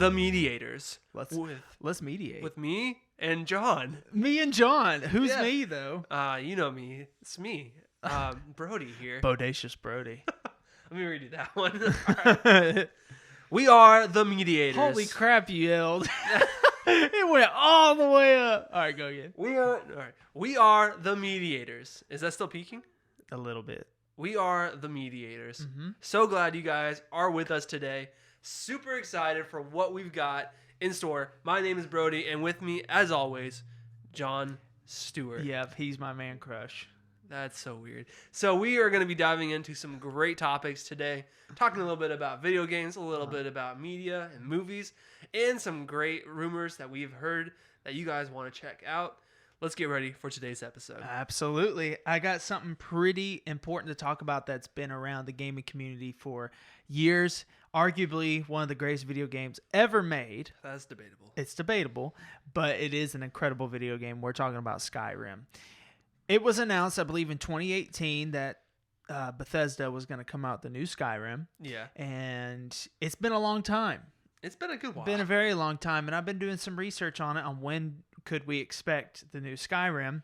the Mediators. Let's mediate. With me and John. Me and John. Who's me, though? You know me. It's me. Brody here. Bodacious Brody. Let me redo that one. All right. We are the Mediators. Holy crap, you yelled. It went all the way up. All right, go again. We are the Mediators. Is that still peaking? A little bit. We are the Mediators. Mm-hmm. So glad you guys are with us today. Super excited for what we've got in store. My name is Brody, and with me, as always, John Stewart. Yep, he's my man crush. That's so weird. So we are going to be diving into some great topics today, talking a little bit about video games, a little bit about media and movies, and some great rumors that we've heard that you guys want to check out. Let's get ready for today's episode. Absolutely. I got something pretty important to talk about that's been around the gaming community for years. Arguably one of the greatest video games ever made. That's debatable. It's debatable, but it is an incredible video game. We're talking about Skyrim. It was announced, I believe, in 2018 that Bethesda was going to come out the new Skyrim. Yeah. And it's been a long time. It's been a good while. Been a very long time, and I've been doing some research on it on when could we expect the new Skyrim.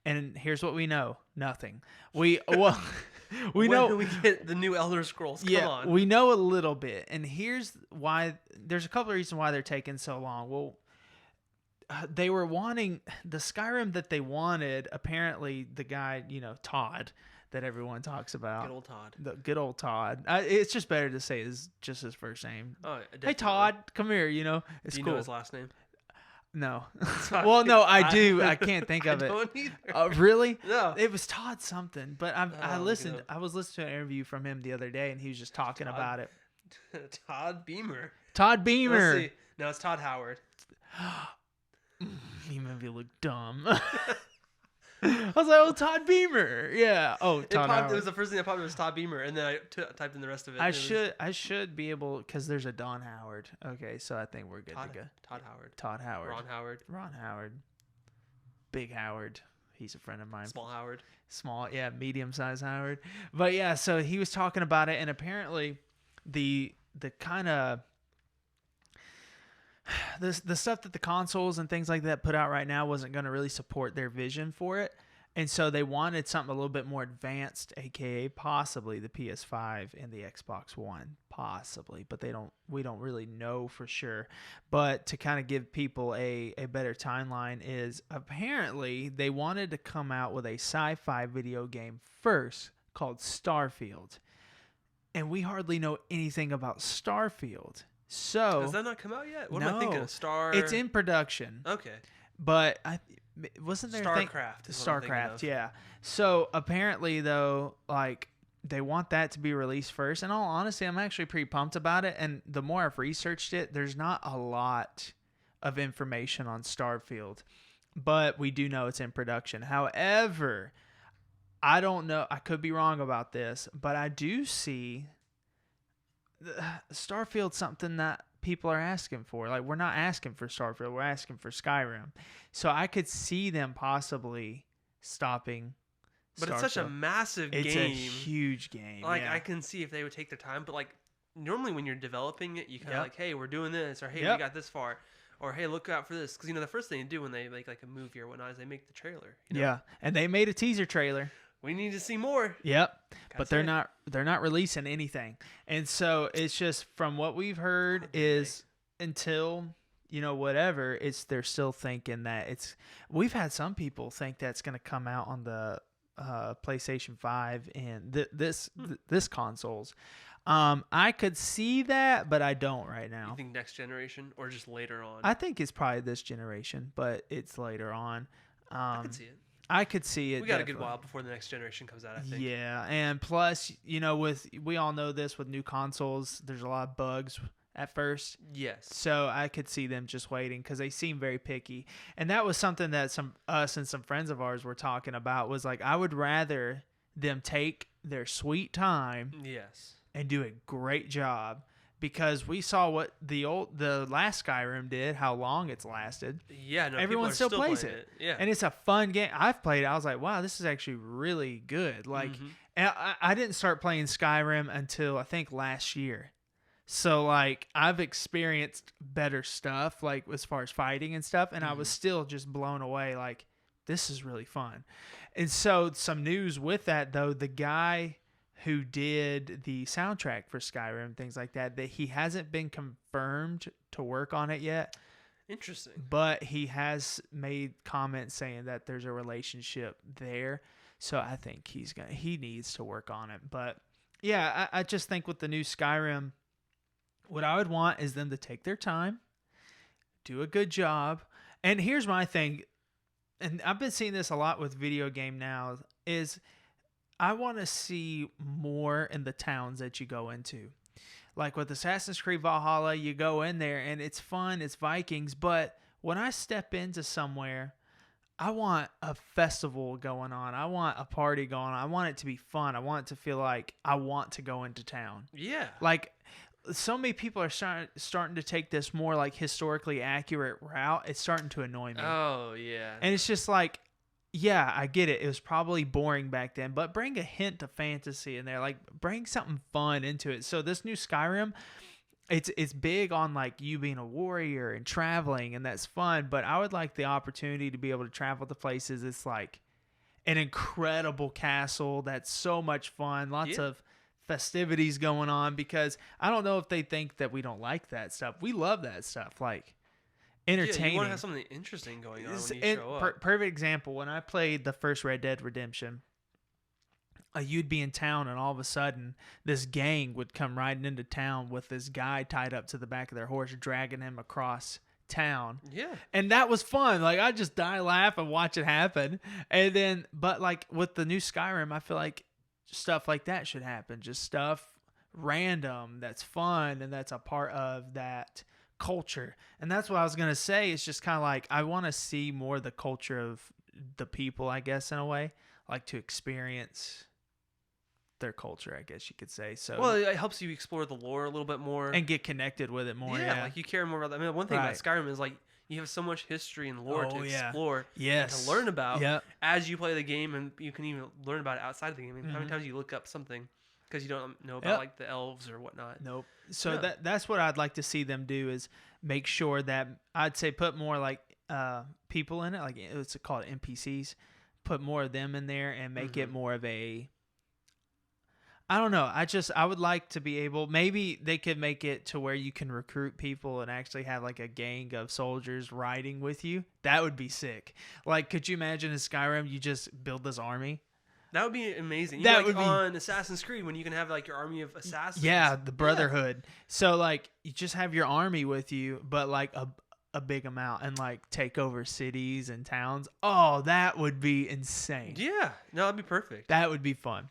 And here's what we know: nothing. We know when we get the new Elder Scrolls. Come on. We know a little bit, and here's why. There's a couple of reasons why they're taking so long. Well, they were wanting the Skyrim that they wanted. Apparently, the guy, Todd, that everyone talks about. Good old Todd. The good old Todd. It's just better to say just his first name. Oh, definitely. Hey, Todd, come here. It's Do you cool. know his last name? No. Well, no, I do. I can't think of it. I don't either. Really? No. It was Todd something, but I listened. I was listening to an interview from him the other day, and he was just talking about it. Todd Beamer. Todd Beamer. Let's see. No, it's Todd Howard. He made me look dumb. I was like, oh, Todd Beamer. Yeah. Oh, Todd Howard. It was the first thing that popped up was Todd Beamer, and then I typed in the rest of it. I should be able, because there's a Don Howard. Okay, so I think we're good to go. Todd Howard. Todd Howard. Ron Howard. Big Howard. He's a friend of mine. Small Howard. Small, yeah, medium-sized Howard. But yeah, so he was talking about it, and apparently the kind of the stuff that the consoles and things like that put out right now wasn't going to really support their vision for it. And so they wanted something a little bit more advanced, aka possibly the PS5 and the Xbox One, possibly, but we don't really know for sure. But to kind of give people a better timeline is apparently they wanted to come out with a sci-fi video game first called Starfield. And we hardly know anything about Starfield. So has that not come out yet? What no, am I thinking of? It's in production. Okay. But wasn't there StarCraft? StarCraft, yeah. So apparently, though, like they want that to be released first. In all honesty, I'm actually pretty pumped about it. And the more I've researched it, there's not a lot of information on Starfield, but we do know it's in production. However, I don't know. I could be wrong about this, but I do see Starfield something that people are asking for. Like, we're not asking for Starfield, we're asking for Skyrim. So I could see them possibly stopping But Starfield. It's such a massive game. It's a huge game. Like, yeah. I can see if they would take their time, but like normally when you're developing it, you kind of like, hey, we're doing this, or hey, we got this far, or hey, look out for this, because the first thing they do when they make like a movie or whatnot is they make the trailer. Yeah, and they made a teaser trailer. We need to see more. Yep. But they're not releasing anything. And so it's just from what we've heard is until, whatever, they're still thinking that we've had some people think that's going to come out on the PlayStation 5 and this consoles. I could see that, but I don't right now. You think next generation or just later on? I think it's probably this generation, but it's later on. I could see it. I could see it. We got a good while before the next generation comes out, I think. Yeah, and plus, we all know this with new consoles, there's a lot of bugs at first. Yes. So I could see them just waiting because they seem very picky. And that was something that us and some friends of ours were talking about, was like, I would rather them take their sweet time and do a great job, because we saw what the last Skyrim did, how long it's lasted. Yeah, no, everyone still plays it. Yeah, and it's a fun game. I've played it. I was like, wow, this is actually really good. Like, and I didn't start playing Skyrim until I think last year. So like I've experienced better stuff like as far as fighting and stuff, and I was still just blown away like this is really fun. And so some news with that though, the guy who did the soundtrack for Skyrim, things like that he hasn't been confirmed to work on it yet. Interesting. But he has made comments saying that there's a relationship there. So I think he needs to work on it. But yeah, I just think with the new Skyrim, what I would want is them to take their time, do a good job. And here's my thing, and I've been seeing this a lot with video game now, is I want to see more in the towns that you go into. Like with Assassin's Creed Valhalla, you go in there and it's fun, it's Vikings, but when I step into somewhere, I want a festival going on. I want a party going on. I want it to be fun. I want it to feel like I want to go into town. Yeah. Like so many people are starting to take this more like historically accurate route. It's starting to annoy me. Oh, yeah. And it's just like, yeah, I get it. It was probably boring back then, but bring a hint of fantasy in there. Like, bring something fun into it. So this new Skyrim, it's big on like you being a warrior and traveling, and that's fun. But I would like the opportunity to be able to travel to places. It's like an incredible castle that's so much fun. Lots of festivities going on, because I don't know if they think that we don't like that stuff. We love that stuff. Like, entertaining. Yeah, you want to have something interesting going on when you show up. Perfect example, when I played the first Red Dead Redemption, you'd be in town and all of a sudden this gang would come riding into town with this guy tied up to the back of their horse, dragging him across town. Yeah. And that was fun. Like, I just die laugh and watch it happen. And then, but like with the new Skyrim, I feel like stuff like that should happen. Just stuff random that's fun and that's a part of that culture. And that's what I was gonna say. It's just kind of like I want to see more of the culture of the people, I guess, in a way, like to experience their culture, I guess you could say. So well, it helps you explore the lore a little bit more and get connected with it more. Yeah, like you care more about that. I mean, one thing about Skyrim is like you have so much history and lore to explore and to learn about as you play the game, and you can even learn about it outside of the game. I mean, how many times you look up something because you don't know about like the elves or whatnot. Nope. So that's what I'd like to see them do, is make sure that I'd say put more like people in it, like it's called NPCs. Put more of them in there and make it more of a, I don't know. I would like to be able, maybe they could make it to where you can recruit people and actually have like a gang of soldiers riding with you. That would be sick. Like, could you imagine in Skyrim, you just build this army? That would be amazing. That would be on Assassin's Creed when you can have like your army of assassins. Yeah, the Brotherhood. Yeah. So like you just have your army with you, but like a big amount, and like take over cities and towns. Oh, that would be insane. Yeah, no, that'd be perfect. That would be fun.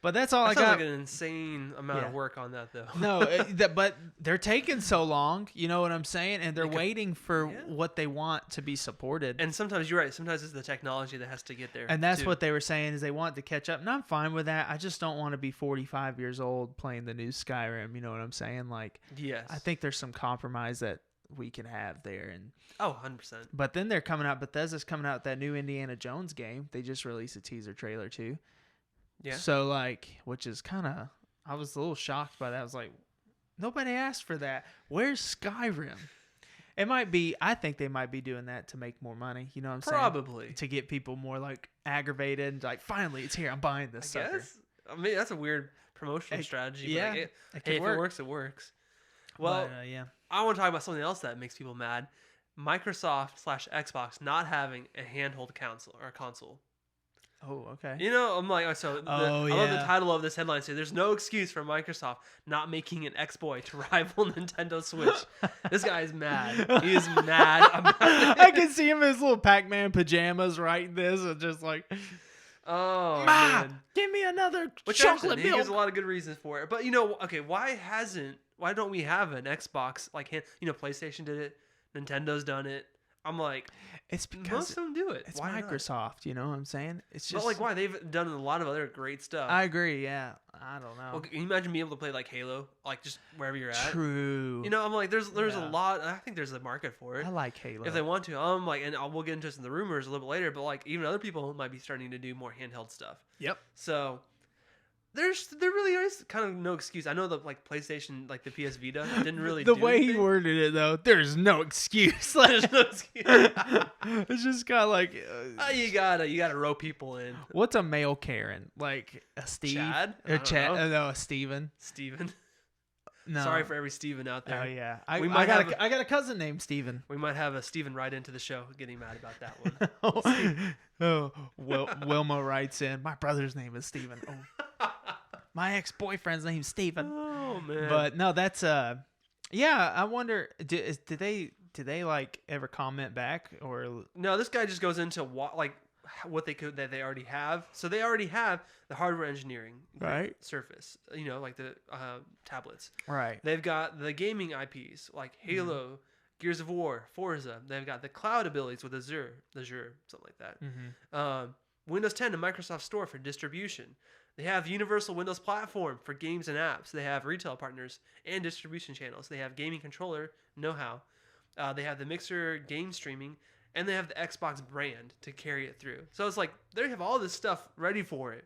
But that's all I got. Sounds like an insane amount of work on that, though. No, but they're taking so long. You know what I'm saying? And they're waiting for what they want to be supported. And sometimes you're right. Sometimes it's the technology that has to get there. And that's what they were saying, is they want to catch up. And I'm fine with that. I just don't want to be 45 years old playing the new Skyrim. You know what I'm saying? Like, yes. I think there's some compromise that we can have there. And 100%. But then they're coming out. Bethesda's coming out with that new Indiana Jones game. They just released a teaser trailer too. Yeah. So like, which is kind of, I was a little shocked by that. I was like, nobody asked for that. Where's Skyrim? It might be, I think they might be doing that to make more money. You know what I'm saying? Probably. To get people more like aggravated and like, finally it's here. I'm buying this sucker. Guess. I mean, that's a weird promotional strategy. Yeah. Like, if it works, it works. Well, but, yeah. I want to talk about something else that makes people mad. Microsoft/Xbox not having a handheld console. Oh, okay. You know, I'm like, I love the title of this headline. Say, there's no excuse for Microsoft not making an X-Boy to rival Nintendo Switch. This guy is mad. He is mad about it. I can see him in his little Pac-Man pajamas writing this and just like, oh, man. Give me another chocolate milk. He gives a lot of good reasons for it. But, you know, okay, why don't we have an Xbox? Like, PlayStation did it. Nintendo's done it. I'm like, it's because most of them do it. It's why Microsoft, not? You know what I'm saying? It's just, but like, why? They've done a lot of other great stuff. I agree. Yeah, I don't know. Well, can you imagine being able to play like Halo, like just wherever you're at? True. You know, I'm like, there's a lot. I think there's a market for it. I like Halo if they want to. I'm like, and we'll get into this in the rumors a little bit later. But like, even other people might be starting to do more handheld stuff. Yep. So there really is kind of no excuse. I know the like PlayStation, like the PS Vita, didn't really The do way anything. he worded it, though, there's no excuse. There's no excuse. It's just kind of like, You gotta row people in. what's a male Karen? Like a Steve Chad? I or don't Chad? know. No, a Steven. Steven. No. Sorry for every Steven out there. Oh yeah, We I might got have I got a cousin named Steven. We might have a Steven write into the show getting mad about that one. Wilma writes in, my brother's name is Steven. Oh, my ex-boyfriend's name's Steven. Oh man. But no, that's yeah. I wonder, did they like ever comment back or? No, this guy just goes into what that they already have. So they already have the hardware engineering Right. surface. Like the tablets. Right. They've got the gaming IPs like Halo, Gears of War, Forza. They've got the cloud abilities with Azure, something like that. Mm-hmm. Windows 10 and Microsoft Store for distribution. They have Universal Windows Platform for games and apps. They have retail partners and distribution channels. They have gaming controller know-how. They have the Mixer game streaming, and they have the Xbox brand to carry it through. So it's like they have all this stuff ready for it.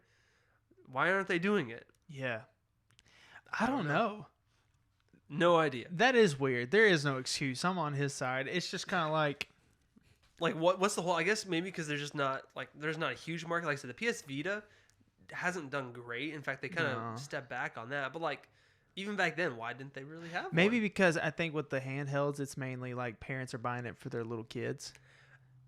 Why aren't they doing it? Yeah. I don't know. No idea. That is weird. There is no excuse. I'm on his side. It's just kind of like what's the whole? I guess maybe because there's not a huge market. Like I said, the PS Vita hasn't done great. In fact, they kind of stepped back on that. But like even back then, why didn't they really have maybe one? because I think with the handhelds, it's mainly like parents are buying it for their little kids.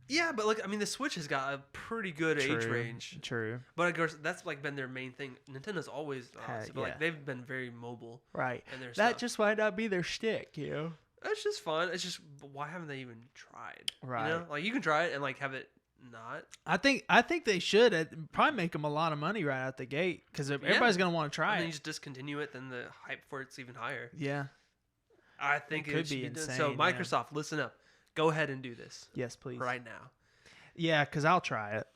Yeah, but the Switch has got a pretty good age range. True. But of course, that's like been their main thing. Nintendo's always, but like yeah. they've been very mobile. Right. And their That stuff. just might not be their shtick, you know. It's just fun. It's just why haven't they even tried? Right. You know? Like you can try it and like have it not. I think they should probably make them a lot of money right out the gate because everybody's gonna want to try And then it. you just discontinue it, then the hype for it's even higher. Yeah. I think It could should be done. insane, So yeah. Microsoft, listen up. Go ahead and do this Yes, please. right now. Yeah, because I'll try it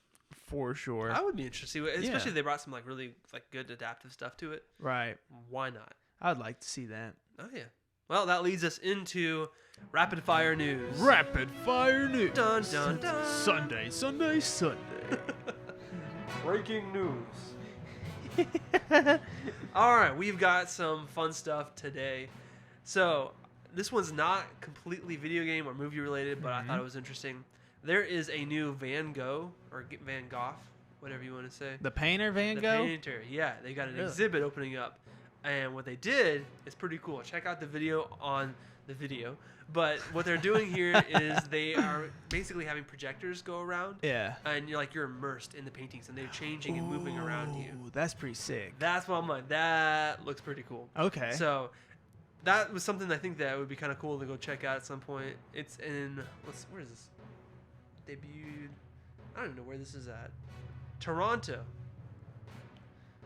for sure. I would be interested, especially Yeah. if they brought some like really like good adaptive stuff to it. Right. Why not? I'd like to see that. Oh yeah. Well, that leads us into rapid fire news. Rapid fire news. Dun dun dun. Sunday. Breaking news. All right, we've got some fun stuff today. So this one's not completely video game or movie related, but I thought it was interesting. There is a new Van Gogh or Van Gogh, whatever you want to say. The painter Van The Gogh. painter, yeah, they got an Really? exhibit opening up, and what they did is pretty cool. Check out the video on the video. But what they're doing here is they are basically having projectors go around, Yeah. and you're immersed in the paintings, and they're changing and moving around you. Ooh, that's pretty sick. That's what I'm like. That looks pretty cool. Okay. So that was something I think that would be kind of cool to go check out at some point. It's in where is this? Debuted. I don't even know where this is at. Toronto.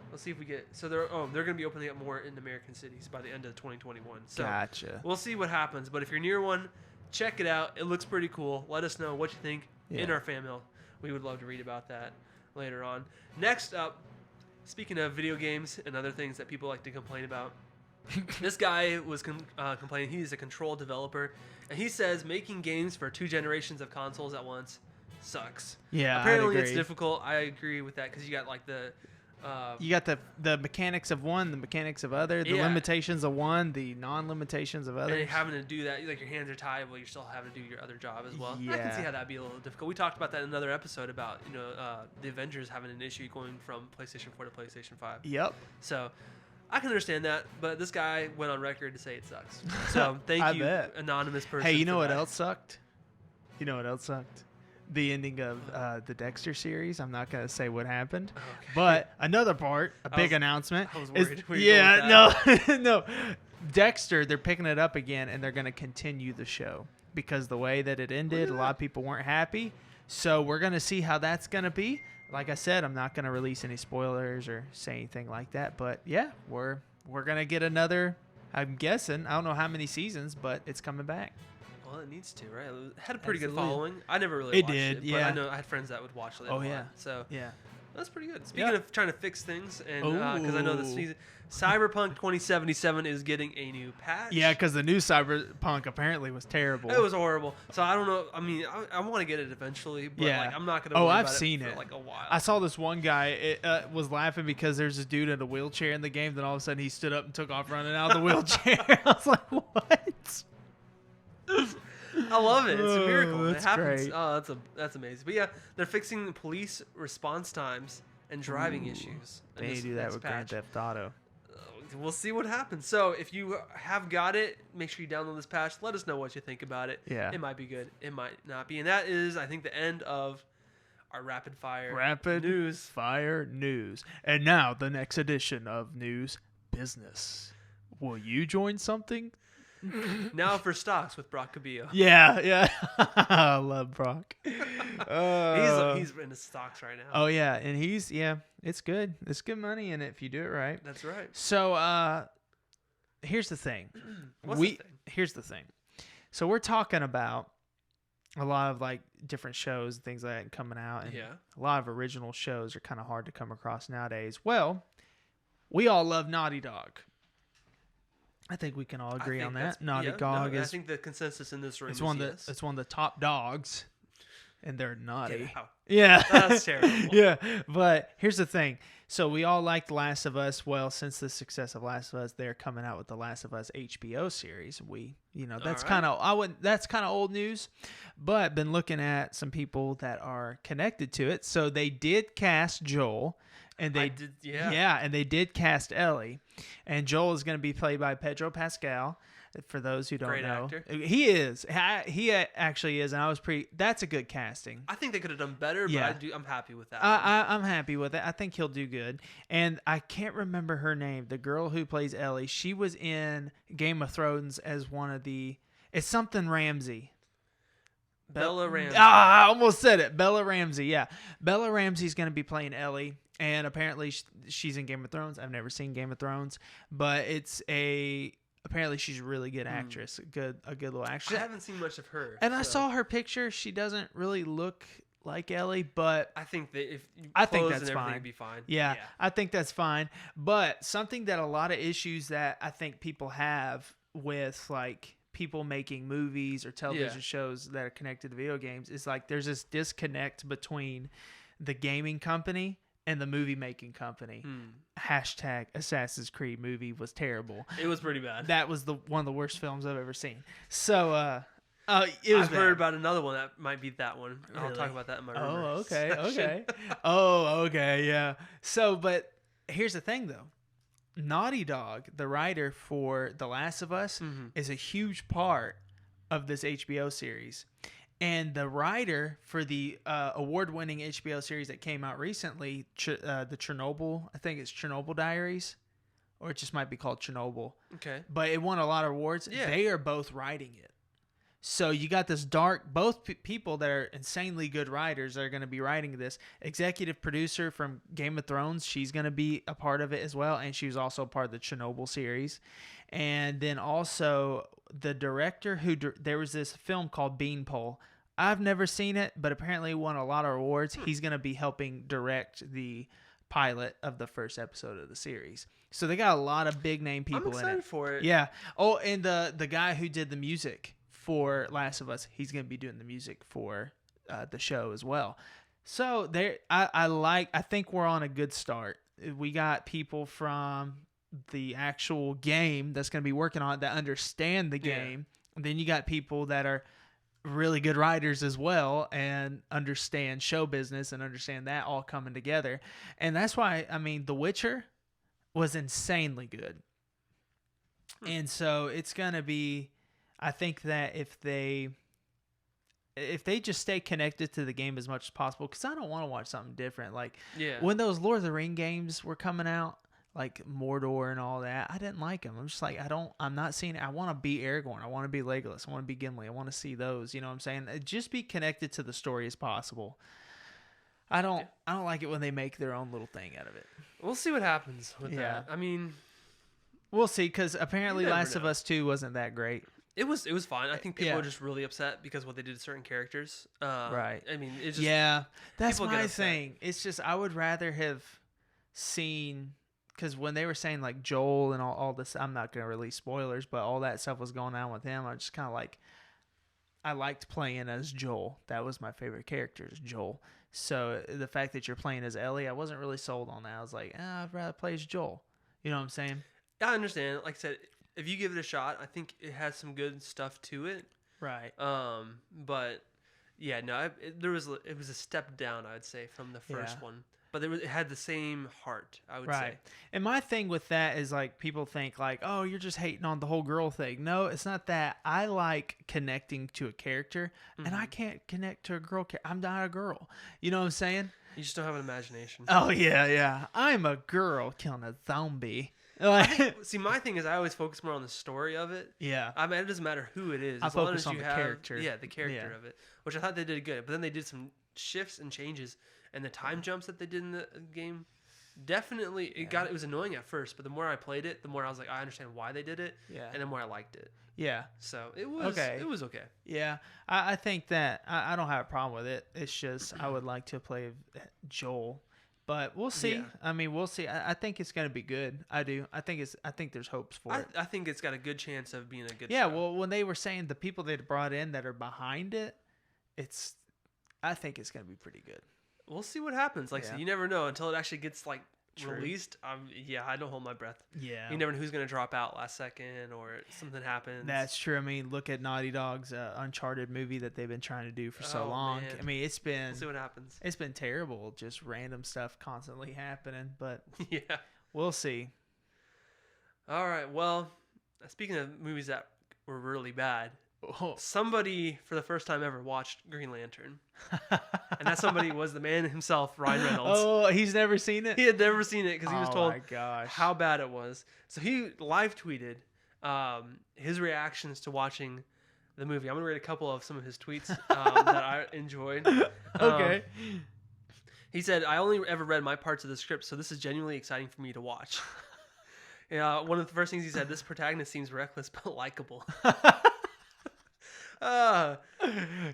Let's see if we get. So they're going to be opening up more in American cities by the end of 2021. So Gotcha. we'll see what happens. But if you're near one, check it out. It looks pretty cool. Let us know what you think in Yeah. our fan mail. We would love to read about that later on. Next up, speaking of video games and other things that people like to complain about, this guy was complaining. He's a Control developer, and he says making games for 2 generations of consoles at once sucks. Yeah. Apparently I'd it's agree. difficult. I agree with that because you got like the You got the mechanics of one, the mechanics of other, the Yeah. limitations of one, the non-limitations of and others. having to do that, like your hands are tied, but you're still having to do your other job as well. I can Yeah. see how that'd be a little difficult. We talked about that in another episode about the Avengers having an issue going from PlayStation 4 to PlayStation 5. Yep. So I can understand that, but this guy went on record to say it sucks. So thank I you, bet. anonymous person. Hey, you for know what that. else sucked? You know what else sucked? The ending of the Dexter series. I'm not gonna say what happened, Okay. but another part, a big was- announcement. I was is- worried where you were yeah, going with no, no. Dexter, they're picking it up again, and they're gonna continue the show because the way that it ended, a lot of people weren't happy. So we're gonna see how that's gonna be. Like I said, I'm not gonna release any spoilers or say anything like that. But yeah, we're gonna get another. I'm guessing. I don't know how many seasons, but it's coming back. Well, it needs to, right? It had a pretty good Absolutely. following. I never really It watched did, it, yeah. but I know I had friends that would watch it. Oh, a lot. yeah. So Yeah. That's pretty good. Speaking of trying to fix things, and Ooh. because I know the season, Cyberpunk 2077 is getting a new patch. Yeah, because the new Cyberpunk apparently was terrible. It was horrible. So I don't know. I mean, I want to get it eventually, but like I'm not gonna. Oh, worry I've about seen it it for like a while. I saw this one guy was laughing because there's this dude in a wheelchair in the game. Then all of a sudden he stood up and took off running out of the wheelchair. I was like, what? I love it. It's a miracle. That's It happens. great. Oh, that's amazing. But yeah, they're fixing the police response times and driving issues. They need to do that with Grand Theft Auto. We'll see what happens. So if you have got it, make sure you download this patch. Let us know what you think about it. Yeah. It might be good. It might not be. And that is, I think, the end of our rapid fire news. News. And now the next edition of News Business. Will you join something? Now for stocks with Brock Cabillo. Yeah. I love Brock. He's in the stocks right now. Oh yeah, and it's good. It's good money in it if you do it right. That's right. So here's the thing. Here's the thing. So we're talking about a lot of like different shows and things like that coming out, and a lot of original shows are kind of hard to come across nowadays. Well, we all love Naughty Dog. I think we can all agree on that. Naughty Dog is. I think the consensus in this room it's is one of yes. it's one of the top dogs, and they're naughty. Get out. Yeah, That's terrible. Yeah, but here's the thing. So we all liked Last of Us. Well, since the success of Last of Us, they're coming out with the Last of Us HBO series. That's kind of old news, but been looking at some people that are connected to it. So they did cast Joel. And they and they did cast Ellie, and Joel is going to be played by Pedro Pascal. For those who don't know, actor. He is. He actually is, and that's a good casting. I think they could have done better, but I'm happy with that. I'm happy with it. I think he'll do good. And I can't remember her name. The girl who plays Ellie, she was in Game of Thrones as it's something Ramsey. Bella Ramsey. I almost said it. Bella Ramsey. Yeah, Bella Ramsey's going to be playing Ellie. And apparently she's in Game of Thrones. I've never seen Game of Thrones, but apparently she's a really good actress, a good little actress. I haven't seen much of her. And I saw her picture. She doesn't really look like Ellie, but I think that if you I think that's that's fine. Would be fine. Yeah, I think that's fine. But something that a lot of issues that I think people have with like people making movies or television shows that are connected to video games is like there's this disconnect between the gaming company and the movie making company. Hashtag Assassin's Creed movie was terrible. It was pretty bad. That was one of the worst films I've ever seen. So I've heard about another one that might be that one. Really? I'll talk about that in my rumors okay. Oh, okay, yeah. So, but here's the thing though. Naughty Dog, the writer for The Last of Us, is a huge part of this HBO series. And the writer for the award-winning HBO series that came out recently, the Chernobyl, I think it's Chernobyl Diaries, or it just might be called Chernobyl. Okay. But it won a lot of awards. Yeah. They are both writing it. So you got this both people that are insanely good writers that are going to be writing this. Executive producer from Game of Thrones, she's going to be a part of it as well, and she was also part of the Chernobyl series. And then also the director there was this film called Beanpole. I've never seen it, but apparently won a lot of awards. He's going to be helping direct the pilot of the first episode of the series. So they got a lot of big name people in it. I'm excited for it. Yeah. Oh, and the guy who did the music for Last of Us, he's going to be doing the music for the show as well. So I think we're on a good start. We got people from the actual game that's going to be working on it that understand the game. And then you got people that are really good writers as well and understand show business and understand that all coming together. And that's why, I mean, The Witcher was insanely good. And so it's going to be, I think that if they just stay connected to the game as much as possible, because I don't want to watch something different. Like when those Lord of the Ring games were coming out, like Mordor and all that, I didn't like them. I'm just like, I'm not seeing it. I want to be Aragorn. I want to be Legolas. I want to be Gimli. I want to see those. You know what I'm saying? Just be connected to the story as possible. I don't like it when they make their own little thing out of it. We'll see what happens with that. I mean, we'll see, because apparently Last of Us 2 wasn't that great. It was fine. I think people Yeah. were just really upset because of what they did to certain characters. Right. I mean, it's just Yeah, that's people get my upset. thing. It's just I would rather have seen, because when they were saying like Joel and all this, I'm not gonna release spoilers, but all that stuff was going on with him. I just kind of like, I liked playing as Joel. That was my favorite character, is Joel. So the fact that you're playing as Ellie, I wasn't really sold on that. I was like, I'd rather play as Joel. You know what I'm saying? I understand. Like I said, if you give it a shot, I think it has some good stuff to it. Right. But yeah, no, it was a step down, I would say, from the first Yeah. one. But it had the same heart, I would Right. say. And my thing with that is like people think like, oh, you're just hating on the whole girl thing. No, it's not that. I like connecting to a character, and I can't connect to a girl. I'm not a girl. You know what I'm saying? You just don't have an imagination. Oh yeah, yeah. I'm a girl killing a zombie. Like, See, my thing is I always focus more on the story of it. yeah. I mean, it doesn't matter who it is. I As long focus as on you the have, character. Yeah, the character Yeah. of it, which I thought they did good. But then they did some shifts and changes, and the time jumps that they did in the game, definitely it was annoying at first. But the more I played it, the more I was like, I understand why they did it, Yeah. and the more I liked it. Yeah. So it was Okay. It was okay. Yeah. I think that I don't have a problem with it. It's just I would like to play Joel. But we'll see. Yeah. I mean, we'll see. I think it's going to be good. I do. I think there's hopes for it. I think it's got a good chance of being a good Yeah, show. well, when they were saying the people they brought in that are behind it, I think it's going to be pretty good. We'll see what happens. Like I Yeah. said, you never know until it actually gets like True. released. Yeah, I don't hold my breath. Yeah. You never know who's gonna drop out last second or something happens. That's true. I mean, look at Naughty Dog's Uncharted movie that they've been trying to do for so Oh, long. man. I mean, We'll see what happens. it's been terrible, just random stuff constantly happening, but Yeah. we'll see. All right. Well, speaking of movies that were really bad, Oh. somebody for the first time ever watched Green Lantern, and that somebody was the man himself, Ryan Reynolds. Oh, he's never seen it? He had never seen it because he was Oh told my gosh. how bad it was. So he live tweeted his reactions to watching the movie. I'm gonna read a couple of some of his tweets that I enjoyed. Okay. He said, "I only ever read my parts of the script, so this is genuinely exciting for me to watch." One of the first things he said, "This protagonist seems reckless but likable."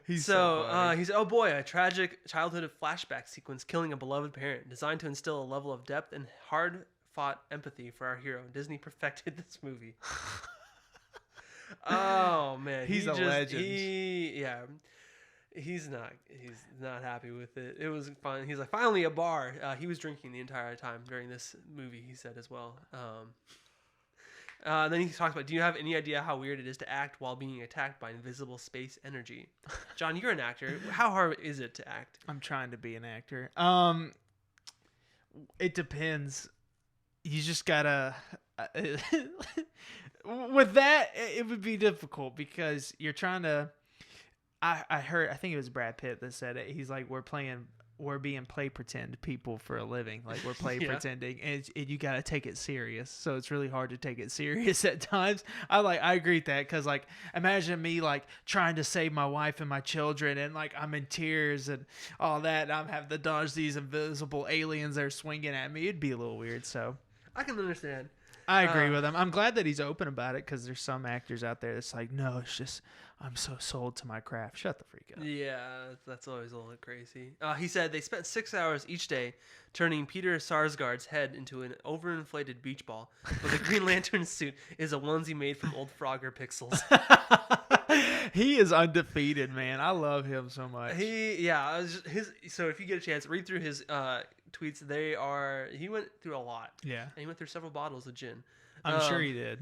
He's He said, "Oh boy, a tragic childhood flashback sequence killing a beloved parent, designed to instill a level of depth and hard-fought empathy for our hero. Disney perfected this movie." Oh man, He's a legend. He's not happy with it. It was fun. He's like, finally a bar. He was drinking the entire time during this movie, he said as well. Then he talks about, do you have any idea how weird it is to act while being attacked by invisible space energy? John, you're an actor. How hard is it to act? I'm trying to be an actor. It depends. You just gotta. With that, it would be difficult because you're trying to. I heard. I think it was Brad Pitt that said it. He's like, we're being play pretend people for a living. Like we're play Yeah. pretending, and you gotta take it serious. So it's really hard to take it serious at times. I agree with that because like imagine me like trying to save my wife and my children, and like I'm in tears and all that. And I'm having to dodge these invisible aliens that are swinging at me. It'd be a little weird. So I can understand. I agree with him. I'm glad that he's open about it because there's some actors out there that's like, no, it's just I'm so sold to my craft. Shut the freak up. Yeah, that's always a little crazy. He said they spent 6 hours each day turning Peter Sarsgaard's head into an overinflated beach ball, but the Green Lantern suit is a onesie made from old Frogger pixels. He is undefeated, man. I love him so much. So if you get a chance, read through his tweets. He went through a lot. Yeah, And he went through several bottles of gin. I'm sure he did.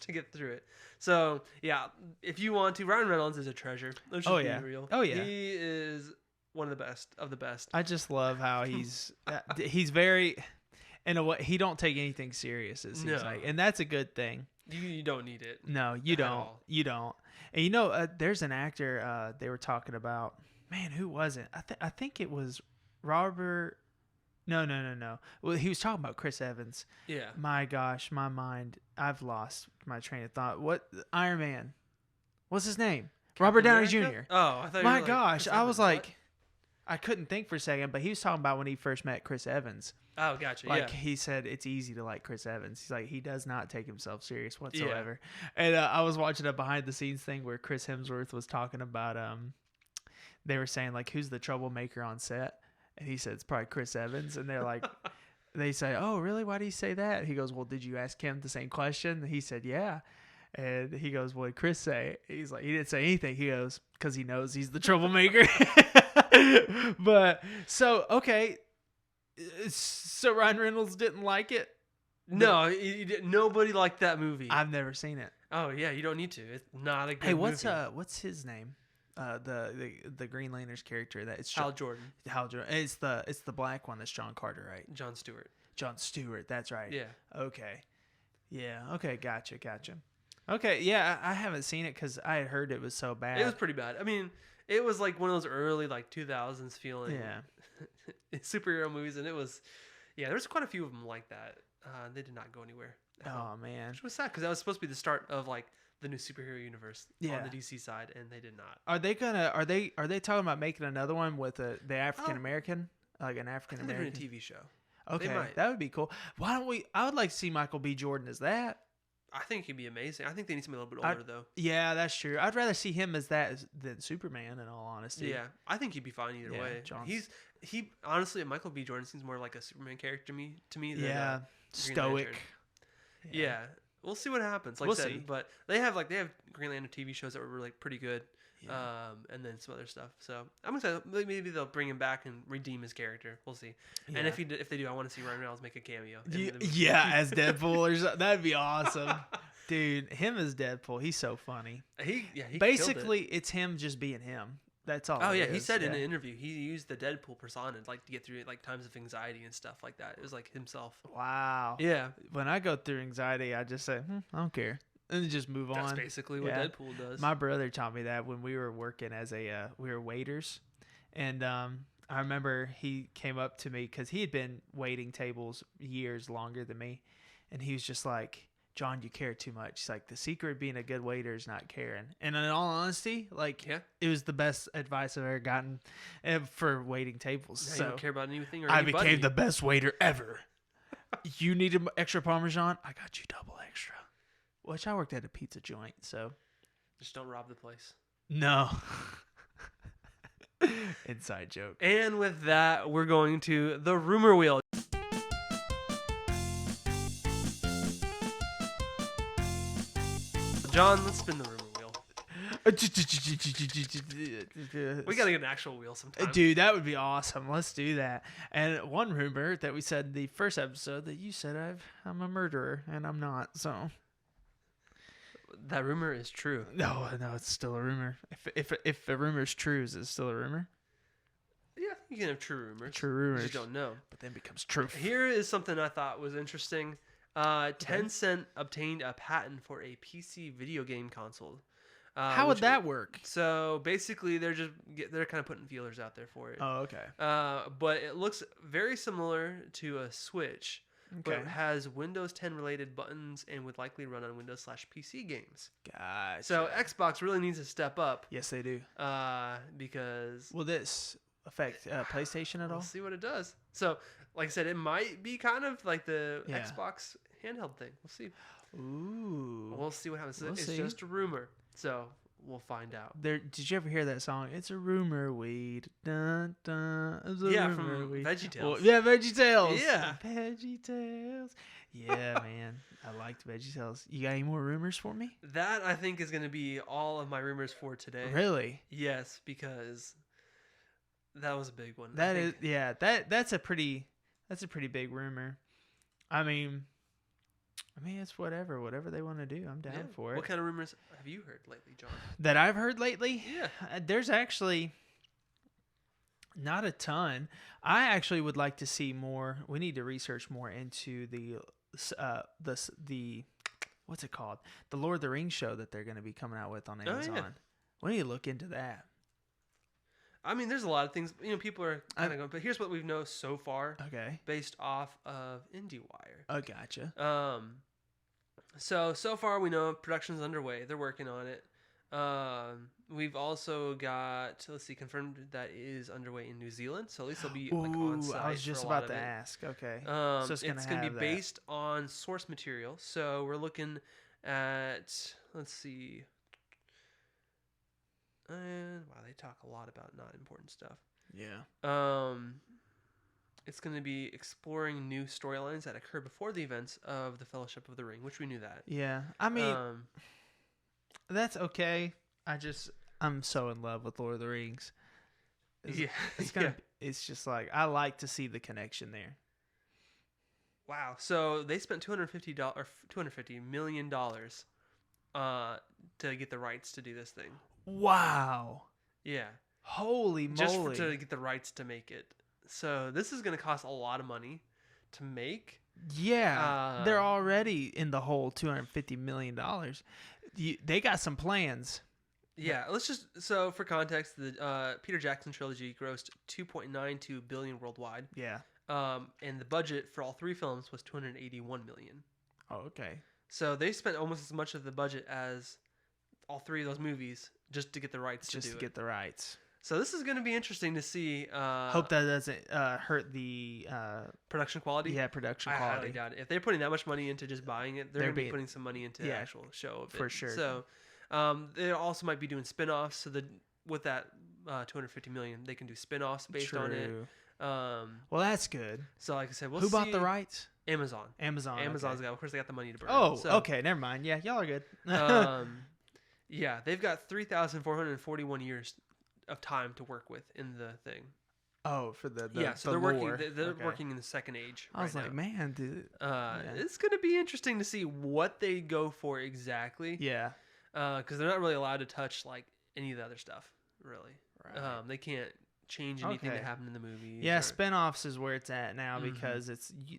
To get through it. So, yeah, if you want to, Ryan Reynolds is a treasure. Let's just be real. Oh, yeah. He is one of the best of the best. I just love how he's very, in a way, he don't take anything serious, it seems No. like. And that's a good thing. You don't need it. No, you At don't. all. You don't. And you know, there's an actor they were talking about. Man, who was it? I think it was Robert. No. Well, he was talking about Chris Evans. Yeah. My gosh, my mind. I've lost my train of thought. What Iron Man? What's his name? Robert Downey America? Jr. Oh, I thought you My were like, gosh, Chris I was Evans, like, I couldn't think for a second, but he was talking about when he first met Chris Evans. Oh, gotcha. Like yeah. he said, it's easy to like Chris Evans. He's like, he does not take himself serious whatsoever. Yeah. And I was watching a behind the scenes thing where Chris Hemsworth was talking about they were saying like, who's the troublemaker on set, and he said it's probably Chris Evans, and they're like, they say, oh really? Why do you say that? He goes, well, did you ask him the same question? And he said, yeah. And he goes, what did Chris say? He's like, he didn't say anything. He goes, because he knows he's the troublemaker. But so okay. So Ryan Reynolds didn't like it? No, nobody liked that movie. I've never seen it. Oh yeah, you don't need to. It's not a good Hey, movie. what's his name? The Green Lantern's character that it's Hal Jordan. Hal Jordan. It's the black one that's John Carter, right? John Stewart. John Stewart, that's right. Yeah. Okay. Yeah. Okay. Gotcha. Okay. Yeah, I haven't seen it because I had heard it was so bad. It was pretty bad. I mean, it was like one of those early like 2000s feeling superhero movies, and it was, there's quite a few of them like that. They did not go anywhere. Oh man, which was sad because that was supposed to be the start of like the new superhero universe on the DC side, and they did not. Are they talking about making another one with the African American, like an African American? They're doing a TV show. Okay, that would be cool. Why don't we? I would like to see Michael B. Jordan as that. I think he'd be amazing. I think they need something a little bit older though. Yeah, that's true. I'd rather see him as that than Superman. In all honesty. Yeah, I think he'd be fine either way. He honestly, Michael B. Jordan seems more like a Superman character to me than stoic. Yeah, we'll see what happens. Like we'll see. But they have Green Lantern TV shows that were really pretty good. Yeah. And then some other stuff. So I'm excited. Maybe they'll bring him back and redeem his character. We'll see. Yeah. And if they do, I want to see Ryan Reynolds make a cameo. As Deadpool or something. That'd be awesome. Dude, him as Deadpool, he's so funny. He basically it's him just being him. That's all. Oh yeah, he said in an interview he used the Deadpool persona to get through times of anxiety and stuff like that. It was like himself. Wow. Yeah. When I go through anxiety, I just say, I don't care. And just move on. That's basically what Deadpool does. My brother taught me that when we were working as we were waiters. And I remember he came up to me because he had been waiting tables years longer than me. And he was just like, John, you care too much. He's like, the secret of being a good waiter is not caring. And in all honesty, it was the best advice I've ever gotten for waiting tables. Yeah, so you don't care about anything or I became the best waiter ever. You need an extra Parmesan? I got you double extra. Which I worked at a pizza joint, so. Just don't rob the place. No. Inside joke. And with that, we're going to the rumor wheel. John, let's spin the rumor wheel. We gotta get an actual wheel sometime. Dude, that would be awesome. Let's do that. And one rumor that we said in the first episode that you said I'm a murderer, and I'm not, so. That rumor is true. No, it's still a rumor. If a rumor is true, is it still a rumor? Yeah, I think you can have true rumors. True rumors. You just don't know. But then becomes truth. Here is something I thought was interesting. Tencent obtained a patent for a PC video game console. How would that work? So basically, they're kind of putting feelers out there for it. Oh, okay. But it looks very similar to a Switch. Okay. But it has Windows 10 related buttons and would likely run on Windows/PC games. Gotcha. So Xbox really needs to step up. Yes, they do. Because will this affect PlayStation at all? We'll see what it does. So, like I said, it might be kind of like the Xbox handheld thing. We'll see. Ooh. We'll see what happens. It's just a rumor. So we'll find out. Did you ever hear that song? It's a rumor weed. Dun, dun, it's a rumor from weed. VeggieTales. Well, yeah, VeggieTales. Yeah. VeggieTales. Yeah, man. I liked VeggieTales. You got any more rumors for me? That, I think, is going to be all of my rumors for today. Really? Yes, because that was a big one. That's a pretty big rumor. I mean, it's whatever they want to do. I'm down for it. What kind of rumors have you heard lately, John? That I've heard lately? Yeah. There's actually not a ton. I actually would like to see more. We need to research more into the what's it called? The Lord of the Rings show that they're going to be coming out with on Amazon. Yeah. We need to look into that. I mean, there's a lot of things. People are kind of going, but here's what we know so far. Okay. Based off of IndieWire. Oh, gotcha. So far we know production's underway. They're working on it. We've also got, let's see, confirmed that is underway in New Zealand. So at least it'll be Ooh, like on site. I was just for a lot about to of it. ask. Okay. So So it's it's gonna going to have be that. based on source material. So we're looking at, let's see. And wow, they talk a lot about not important stuff. Yeah. It's going to be exploring new storylines that occur before the events of the Fellowship of the Ring, which we knew that. Yeah. I mean, that's okay. I'm so in love with Lord of the Rings. It's just like I like to see the connection there. Wow. So they spent $250 million to get the rights to do this thing. Wow. Yeah. Holy moly. Just to get the rights to make it. So this is going to cost a lot of money to make. Yeah. They're already in the hole $250 million. They got some plans. Yeah, so for context, the Peter Jackson trilogy grossed $2.92 billion worldwide. Yeah. And the budget for all 3 films was $281 million. Oh, okay. So they spent almost as much of the budget as all 3 of those movies just to get the rights to do it. Just to get the rights. So this is going to be interesting to see. Hope that doesn't hurt the production quality. Yeah, production I quality. highly doubt it. If they're putting that much money into just buying it, they're going to be putting some money into the actual show of it. For sure. So they also might be doing spin-offs. So with that $250 million, they can do spin-offs based on it. Well, that's good. So like I said, who bought the rights? Amazon. Amazon's got. Of course, they got the money to burn. Oh, okay. Never mind. Yeah, y'all are good. Yeah, they've got 3,441 years of time to work with in the thing. Oh, for the so they're lore. They're working in the second age. I was right like, now. man, dude. It's gonna be interesting to see what they go for exactly. Yeah. Because they're not really allowed to touch like any of the other stuff, really. Right. They can't change anything that happened in the movie. Yeah, spinoffs is where it's at now because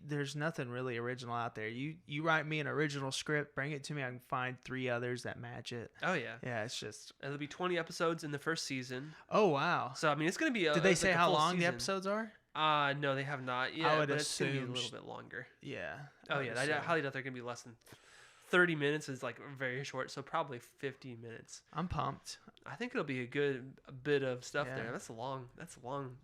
there's nothing really original out there. You write me an original script, bring it to me, I can find 3 others that match it. Oh yeah. Yeah, it's just there'll be 20 episodes in the first season. Oh wow. So I mean, it's gonna be. Did they say like how long season. the episodes are? No, they have not yet. I would but assume it's gonna be a little bit longer. Yeah. Oh yeah, I highly doubt they're gonna be less than 30 minutes. Is like very short, so probably 15 minutes. I'm pumped. I think it'll be a bit of stuff there. That's long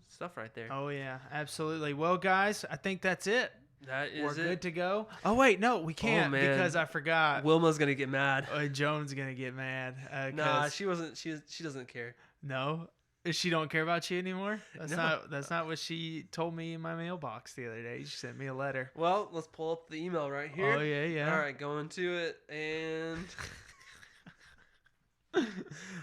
stuff right there. Oh yeah, absolutely. Well, guys, I think that's it. We're good to go. Oh wait, no, we can't because I forgot. Wilma's gonna get mad. Joan's gonna get mad. Nah, she wasn't. She doesn't care. No, she don't care about you anymore. That's not what she told me in my mailbox the other day. She sent me a letter. Well, let's pull up the email right here. Oh yeah. All right, going to it and.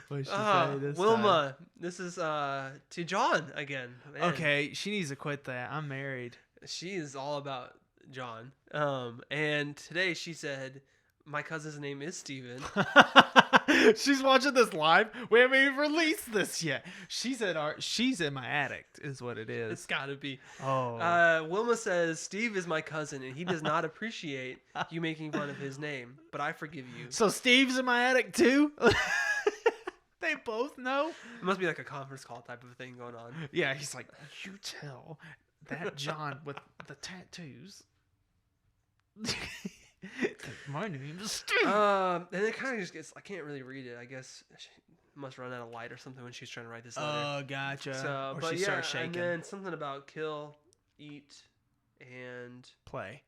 What should say this Wilma, this is to John again. Man. Okay, she needs to quit that. I'm married. She is all about John. And today she said, my cousin's name is Steven. She's watching this live. We haven't even released this yet. She's in my attic, is what it is. It's gotta be. Oh. Wilma says Steve is my cousin and he does not appreciate you making fun of his name, but I forgive you. So Steve's in my attic too? They both know? It must be like a conference call type of thing going on. Yeah, he's like, you tell that John with the tattoos. My name is Steve. And it kind of just gets, I can't really read it. I guess she must run out of light or something when she's trying to write this letter. Oh, gotcha. So, or but she starts shaking. And then something about kill, eat, and play.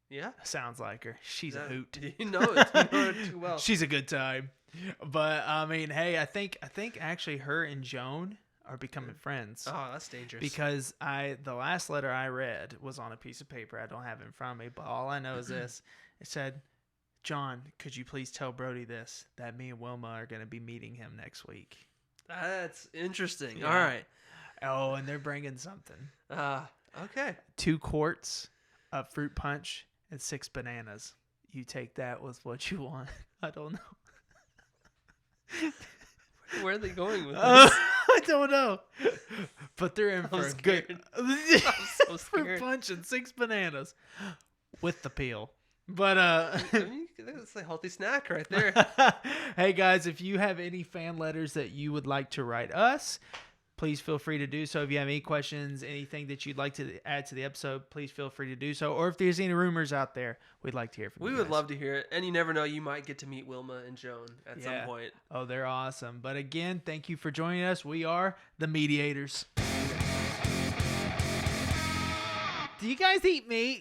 Yeah, sounds like her. She's a hoot. You know it too well. She's a good time. But I mean, hey, I think actually her and Joan are becoming friends. Oh, that's dangerous. Because the last letter I read was on a piece of paper. I don't have it in front of me, but all I know is this. It said, John, could you please tell Brody this, that me and Wilma are going to be meeting him next week. That's interesting. Yeah. All right. Oh, and they're bringing something. Okay. 2 quarts of fruit punch and 6 bananas. You take that with what you want. I don't know. Where are they going with this? I don't know. But they're in for a good I'm so fruit scared. punch and 6 bananas with the peel. But I mean, that's a healthy snack right there. Hey guys, if you have any fan letters that you would like to write us, please feel free to do so. If you have any questions, anything that you'd like to add to the episode, please feel free to do so. Or if there's any rumors out there, we'd like to hear from you. We would love to hear it. And you never know, you might get to meet Wilma and Joan at some point. Oh, they're awesome. But again, thank you for joining us. We are the MEDIAtors. Do you guys eat meat?